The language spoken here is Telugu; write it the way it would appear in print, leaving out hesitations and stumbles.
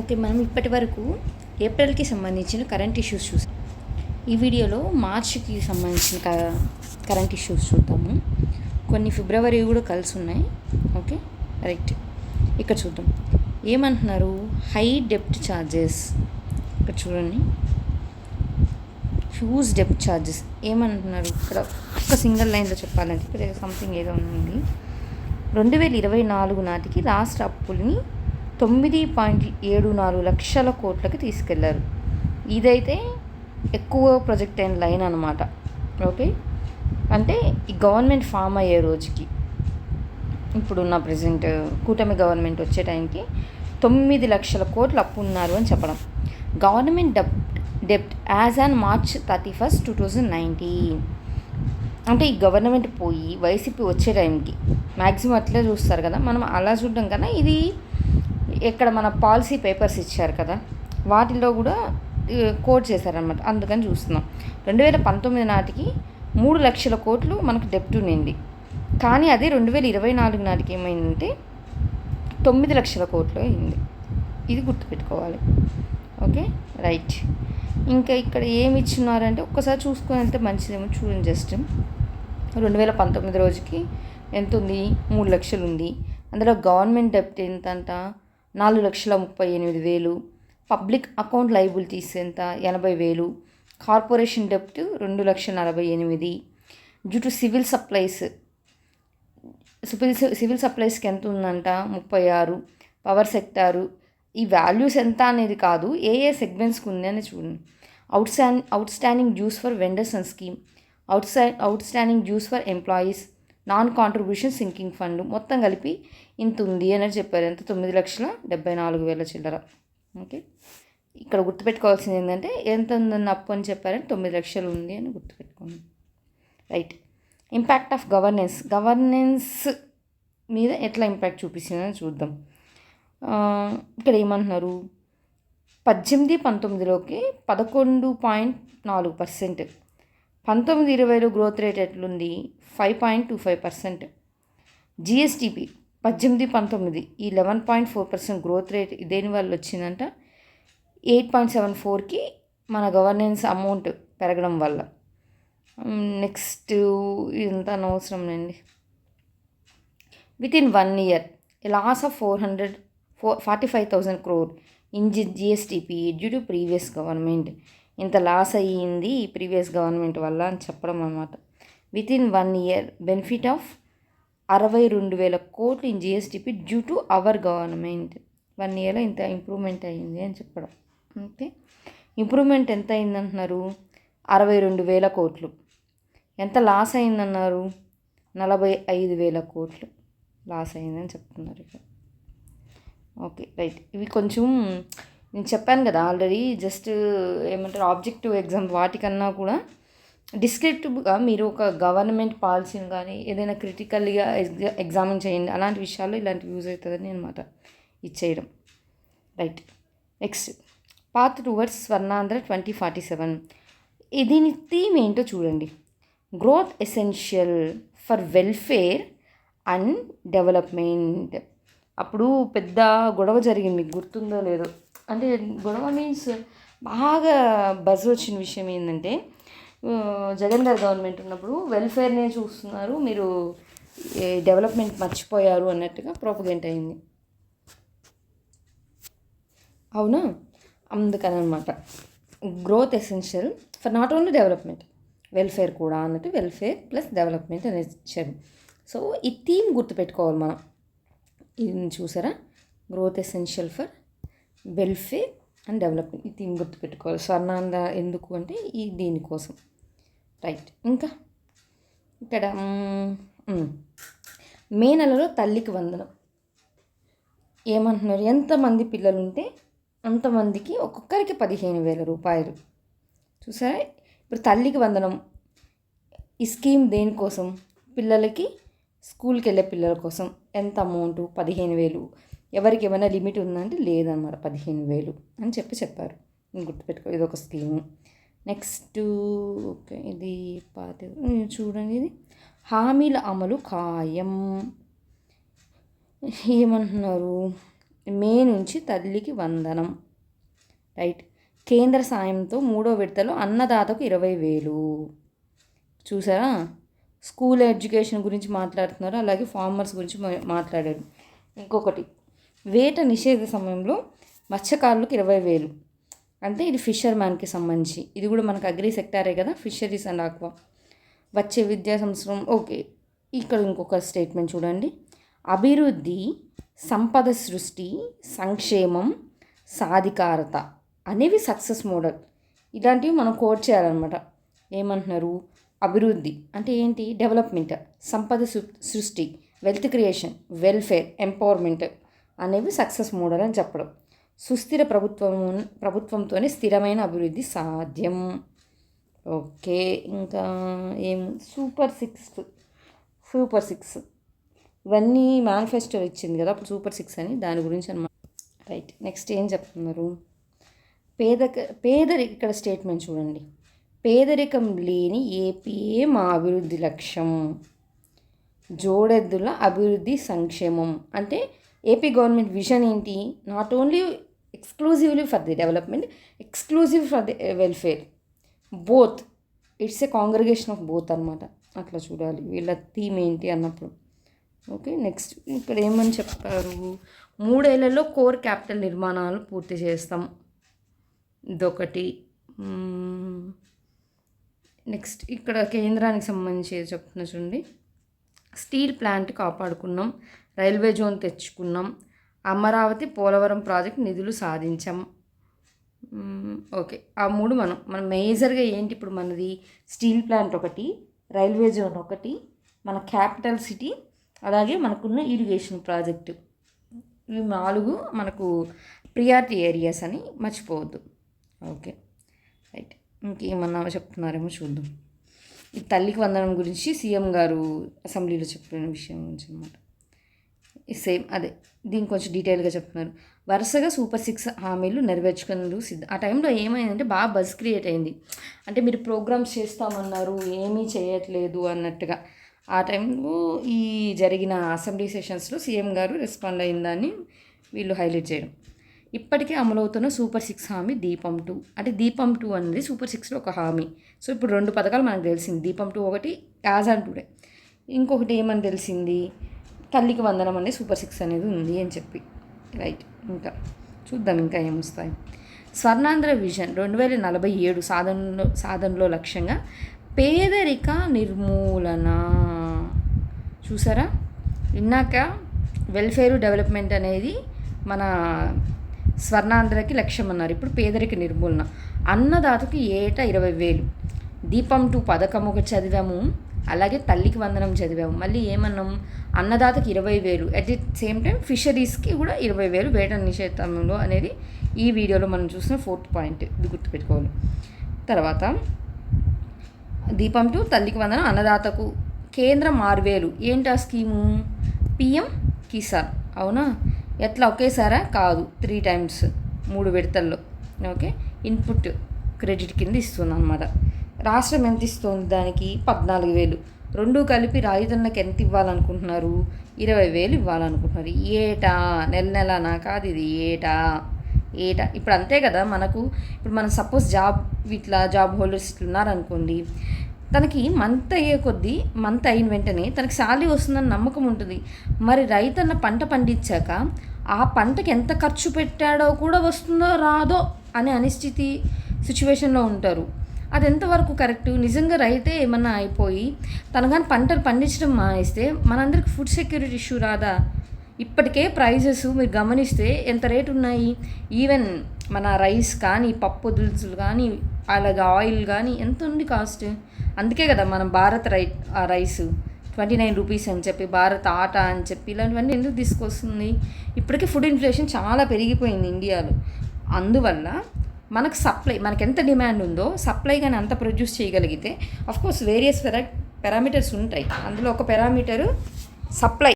ఓకే, మనం ఇప్పటి వరకు ఏప్రిల్కి సంబంధించిన కరెంట్ ఇష్యూస్ చూసాం. ఈ వీడియోలో మార్చ్కి సంబంధించిన కరెంట్ ఇష్యూస్ చూద్దాము. కొన్ని ఫిబ్రవరి కూడా కలిసి ఉన్నాయి. Okay, right. ఇక్కడ చూద్దాం ఏమంటున్నారు. హై డెప్ట్ ఛార్జెస్. ఇక్కడ చూడండి, హ్యూజ్ డెప్ట్ ఛార్జెస్ ఏమంటున్నారు. ఇక్కడ ఒక సింగిల్ లైన్లో చెప్పాలంటే ఇక్కడ సంథింగ్ ఏదో ఉంది. 2024 నాటికి రాష్ట్ర అప్పుల్ని 9.74 లక్షల కోట్లకి తీసుకెళ్లారు. ఇదైతే ఎక్కువ ప్రొజెక్ట్ అయిన లైన్ అనమాట. ఓకే, అంటే ఈ గవర్నమెంట్ ఫామ్ అయ్యే రోజుకి, ఇప్పుడున్న ప్రజెంట్ కూటమి గవర్నమెంట్ వచ్చే టైంకి 9 లక్షల కోట్లు అప్పు ఉన్నారు అని చెప్పడం. గవర్నమెంట్ డెప్ట్ యాజ్ ఆన్ March 31, 2019. అంటే ఈ గవర్నమెంట్ పోయి వైసీపీ వచ్చే టైంకి మ్యాక్సిమం అట్లే చూస్తారు కదా, మనం అలా చూడడం కన్నా ఇది ఇక్కడ మన పాలసీ పేపర్స్ ఇచ్చారు కదా, వాటిల్లో కూడా కోట్ చేశారనమాట. అందుకని చూస్తున్నాం. 2019 నాటికి 3 లక్షల కోట్లు మనకు డెప్ట్ ఉండింది. కానీ అది 2024 నాటికి ఏమైందంటే 9 లక్షల కోట్లు అయింది. ఇది గుర్తుపెట్టుకోవాలి. Okay, right. ఇంకా ఇక్కడ ఏమి ఇచ్చినారంటే ఒక్కసారి చూసుకొని వెళ్తే మంచిదేమో. చూడండి, జస్ట్ 2019 రోజుకి ఎంత ఉంది, 3 లక్షలు ఉంది. అందులో గవర్నమెంట్ డెప్ట్ ఎంతంట, 4,38,000. పబ్లిక్ అకౌంట్ లైబిలిటీస్ ఎంత, 80,000. కార్పొరేషన్ డెప్ట్ 2,48,000. డ్యూ టు సివిల్ సప్లైస్కి ఎంత ఉందంట, 36. Power sector. ఈ వాల్యూస్ ఎంత అనేది కాదు, ఏ సెగ్మెంట్స్కి ఉంది అని చూడండి. Outstanding dues for vendors and scheme, outstanding dues for employees, non contribution sinking fund మొత్తం కలిపి ఇంత ఉంది అని చెప్పారు. ఎంత, 9,74,000 చిల్లర. ఓకే, ఇక్కడ గుర్తుపెట్టుకోవాల్సింది ఏంటంటే ఎంత ఉందని అప్పు అని చెప్పారంటే 9 లక్షలు ఉంది అని గుర్తుపెట్టుకోండి. రైట్. ఇంపాక్ట్ ఆఫ్ గవర్నెన్స్ మీద ఎట్లా ఇంపాక్ట్ చూపిస్తుందని చూద్దాం. ఇక్కడ ఏమంటున్నారు, 18-19లోకి 11.4%. 19-20లో గ్రోత్ రేట్ ఎట్లుంది, 5.25%. జిఎస్టిపి 18-19 ఈ 11.4% గ్రోత్ రేట్ దేనివల్ల వచ్చిందంట, 8.74కి మన గవర్నెన్స్ అమౌంట్ పెరగడం వల్ల. నెక్స్ట్ ఇదంతా అనవసరం అండి. Within 1 year loss of 45,000 crore in GSDP due to previous government. ఇంత లాస్ అయ్యింది ఈ ప్రీవియస్ గవర్నమెంట్ వల్ల అని చెప్పడం అన్నమాట. Within 1 year benefit of 62,000 కోట్లు in GSDP due to our government. 1 yearలో ఇంత ఇంప్రూవ్మెంట్ అయ్యింది అని చెప్పడం. ఓకే, ఇంప్రూవ్మెంట్ ఎంత అయిందంటున్నారు, 62,000 కోట్లు. ఎంత లాస్ అయిందన్నారు, 45,000 కోట్లు లాస్ అయిందని చెప్తున్నారు ఇక్కడ. Okay, right. ఇవి కొంచెం నేను చెప్పాను కదా ఆల్రెడీ, జస్ట్ ఏమంటారు ఆబ్జెక్టివ్ ఎగ్జామ్ వాటికన్నా కూడా డిస్క్రిప్టివ్గా మీరు ఒక గవర్నమెంట్ పాలసీని కానీ ఏదైనా క్రిటికల్గా ఎగ్జామిన్ చేయండి. అలాంటి విషయాల్లో ఇలాంటివి యూజ్ అవుతుందని అనమాట ఇచ్చేయడం. Right. Next, path towards Swarnandhra 2047. దీని థీమ్ ఏంటో చూడండి. Growth essential for welfare and development. అప్పుడు పెద్ద గొడవ జరిగింది, మీకు గుర్తుందో లేదో. అంటే గొడవ మీన్స్ బాగా బజ్ వచ్చిన విషయం ఏంటంటే, జగన్ గారి గవర్నమెంట్ ఉన్నప్పుడు వెల్ఫేర్నే చూస్తున్నారు, మీరు డెవలప్మెంట్ మర్చిపోయారు అన్నట్టుగా ప్రోపగెంట్ అయింది. అవునా, అందుకని అనమాట growth essential for not only development, welfare కూడా అన్నట్టు, వెల్ఫేర్ ప్లస్ డెవలప్మెంట్ అనేది ఇచ్చారు. సో ఈ థీమ్ గుర్తుపెట్టుకోవాలి మనం. ఇది చూసారా, growth essential for welfare and development. ఈ థీమ్ గుర్తుపెట్టుకోవాలి. స్వర్ణాంధ్ర ఎందుకు అంటే ఈ దీనికోసం. రైట్. ఇంకా ఇక్కడ మే నెలలో తల్లికి వందనం ఏమంటున్నారు, ఎంతమంది పిల్లలు ఉంటే అంతమందికి ఒక్కొక్కరికి 15,000 రూపాయలు. చూసారా, ఇప్పుడు తల్లికి వందనం ఈ స్కీమ్ దేనికోసం, పిల్లలకి స్కూల్కి వెళ్ళే పిల్లల కోసం. ఎంత అమౌంట్, 15,000. ఎవరికి ఏమైనా లిమిట్ ఉందంటే లేదన్నమాట, 15,000 అని చెప్పారు. గుర్తుపెట్టుకో, ఇది ఒక స్కీము. నెక్స్ట్ ఓకే, ఇది చూడండి, ఇది హామీల అమలు ఖాయం. ఏమంటున్నారు, మే నుంచి తల్లికి వందనం. రైట్. కేంద్ర సాయంతో 3వ విడతలో అన్నదాతకు 20,000. చూసారా, స్కూల్ ఎడ్యుకేషన్ గురించి మాట్లాడుతున్నారు, అలాగే ఫార్మర్స్ గురించి మాట్లాడారు. ఇంకొకటి, వేట నిషేధ సమయంలో మత్స్యకారులకు 20,000. అంటే ఇది ఫిషర్ మ్యాన్కి సంబంధించి, ఇది కూడా మనకు అగ్రి సెక్టారే కదా, ఫిషరీస్ అండ్ ఆక్వా. వచ్చే విద్యా సంవత్సరం. ఓకే, ఇక్కడ ఇంకొక స్టేట్మెంట్ చూడండి. అభివృద్ధి, సంపద సృష్టి, సంక్షేమం, సాధికారత అనేవి సక్సెస్ మోడల్. ఇలాంటివి మనం కోట్ చేయాలన్నమాట. ఏమంటున్నారు, అభివృద్ధి అంటే ఏంటి, డెవలప్మెంట్. సంపద సృష్టి, వెల్త్ క్రియేషన్, వెల్ఫేర్, ఎంపవర్మెంట్ అనేవి సక్సెస్ మోడల్ అని చెప్పడం. సుస్థిర ప్రభుత్వంతోనే స్థిరమైన అభివృద్ధి సాధ్యం. ఓకే, ఇంకా ఏం, సూపర్ సిక్స్ ఇవన్నీ మేనిఫెస్టో ఇచ్చింది కదా అప్పుడు సూపర్ 6 అని, దాని గురించి అన్నమాట. రైట్. నెక్స్ట్ ఏం చెప్తున్నారు, ఇక్కడ స్టేట్మెంట్ చూడండి. పేదరికం లేని ఏపీఏ మా అభివృద్ధి లక్ష్యం. జోడెద్దుల అభివృద్ధి సంక్షేమం అంటే ఏపీ గవర్నమెంట్ విజన్ ఏంటి, not only exclusively for the development, exclusive for the welfare, both. It's a congregation of both అనమాట. అట్లా చూడాలి వీళ్ళ థీమ్ ఏంటి అన్నప్పుడు. ఓకే, నెక్స్ట్ ఇక్కడ ఏమని చెప్పారు, 3 ఏళ్లలో కోర్ క్యాపిటల్ నిర్మాణాలు పూర్తి చేస్తాం. ఇదొకటి. నెక్స్ట్ ఇక్కడ కేంద్రానికి సంబంధించి చెప్తున్నా చూడండి. స్టీల్ ప్లాంట్ కాపాడుకున్నాం, రైల్వే జోన్ తెచ్చుకున్నాం, అమరావతి పోలవరం ప్రాజెక్ట్ నిధులు సాధించాం. ఓకే, ఆ 3 మనం మేజర్గా ఏంటి ఇప్పుడు మనది, స్టీల్ ప్లాంట్ ఒకటి, రైల్వే జోన్ ఒకటి, మన క్యాపిటల్ సిటీ, అలాగే మనకున్న ఇరిగేషన్ ప్రాజెక్టు. ఇవి 4 మనకు ప్రియారిటీ ఏరియాస్ అని మర్చిపోవద్దు. Okay, right. ఇంకేమన్నా చెప్తున్నారేమో చూద్దాం. ఈ తల్లికి వందనం గురించి సీఎం గారు అసెంబ్లీలో చెప్పిన విషయం గురించి అనమాట. సేమ్ అదే, దీనికి కొంచెం డీటెయిల్గా చెప్తున్నారు. వరుసగా సూపర్ 6 హామీలు నెరవేర్చుకున్నారు ఆ టైంలో ఏమైందంటే బాగా బజ్ క్రియేట్ అయింది. అంటే మీరు ప్రోగ్రామ్స్ చేస్తామన్నారు, ఏమీ చేయట్లేదు అన్నట్టుగా. ఆ టైంలో ఈ జరిగిన అసెంబ్లీ సెషన్స్లో సీఎం గారు రెస్పాండ్ అయిందని వీళ్ళు హైలైట్ చేయడం. ఇప్పటికే అమలవుతున్న సూపర్ 6 హామీ దీపం 2. అంటే దీపం 2 అనేది సూపర్ 6లో ఒక హామీ. సో ఇప్పుడు 2 పథకాలు మనకు తెలిసింది. దీపం 2 ఒకటి, యాజ్ ఆన్ టుడే. ఇంకొకటి ఏమని తెలిసింది, తల్లికి వందనం అనేది సూపర్ 6 అనేది ఉంది అని చెప్పి. రైట్. ఇంకా చూద్దాం ఇంకా ఏమొస్తాయి. స్వర్ణాంధ్ర విజన్ 2047 సాధనలో లక్ష్యంగా పేదరిక నిర్మూలన. చూసారా, విన్నాక వెల్ఫేర్ డెవలప్మెంట్ అనేది మన స్వర్ణాంధ్రకి లక్ష్యం అన్నారు. ఇప్పుడు పేదరిక నిర్మూలన. అన్నదాతకు ఏటా 20,000. దీపం 2 పథకం ఒకటి చదివాము, అలాగే తల్లికి వందనం చదివాము. మళ్ళీ ఏమన్నాము, అన్నదాతకి 20,000, అట్ ది సేమ్ టైం ఫిషరీస్కి కూడా 20,000 వేట నిషేధంలో అనేది ఈ వీడియోలో మనం చూసిన 4th పాయింట్. ఇది గుర్తుపెట్టుకోవాలి. తర్వాత దీపం 2, తల్లికి వందనం, అన్నదాతకు కేంద్రం 6,000. ఏంటి ఆ స్కీము, పిఎం కిసాన్. అవునా, ఎట్లా ఒకేసారా కాదు, 3 times 3 విడతల్లో. ఓకే, ఇన్పుట్ క్రెడిట్ కింద ఇస్తుంది అన్నమాట. రాష్ట్రం ఎంత ఇస్తుంది దానికి, 14,000. 2 కలిపి రైతన్నకి ఎంత ఇవ్వాలనుకుంటున్నారు, 20,000 ఇవ్వాలనుకుంటున్నారు. ఏటా, నెలనా కాదు, ఇది ఏటా. ఇప్పుడు అంతే కదా మనకు. ఇప్పుడు మనం సపోజ్ జాబ్ హోల్డర్స్ ఇట్లా ఉన్నారనుకోండి, తనకి మంత్ అయిన వెంటనే తనకి శాలరీ వస్తుందని నమ్మకం ఉంటుంది. మరి రైతన్న పంట పండించాక ఆ పంటకి ఎంత ఖర్చు పెట్టాడో కూడా వస్తుందో రాదో అనే అనిశ్చితి సిచ్యువేషన్లో ఉంటారు. అది ఎంతవరకు కరెక్టు? నిజంగా రైతే ఏమన్నా అయిపోయి తను కానీ పంటలు పండించడం మానేస్తే మనందరికి ఫుడ్ సెక్యూరిటీ ఇష్యూ రాదా? ఇప్పటికే ప్రైజెస్ మీరు గమనిస్తే ఎంత రేటు ఉన్నాయి. ఈవెన్ మన రైస్ కానీ, పప్పు దినుసులు కానీ, అలాగే ఆయిల్ కానీ ఎంత ఉంది కాస్ట్. అందుకే కదా మనం భారత్ రైస్ 29 రూపీస్ అని చెప్పి, భారత్ ఆటా అని చెప్పి ఇలాంటివన్నీ ఎందుకు తీసుకొస్తుంది? ఇప్పటికీ ఫుడ్ ఇన్ఫ్లేషన్ చాలా పెరిగిపోయింది ఇండియాలో. అందువల్ల మనకు ఎంత డిమాండ్ ఉందో సప్లై కానీ అంత ప్రొడ్యూస్ చేయగలిగితే, అఫ్కోర్స్ వేరియస్ పారామీటర్స్ ఉంటాయి. అందులో ఒక పారామీటరు సప్లై.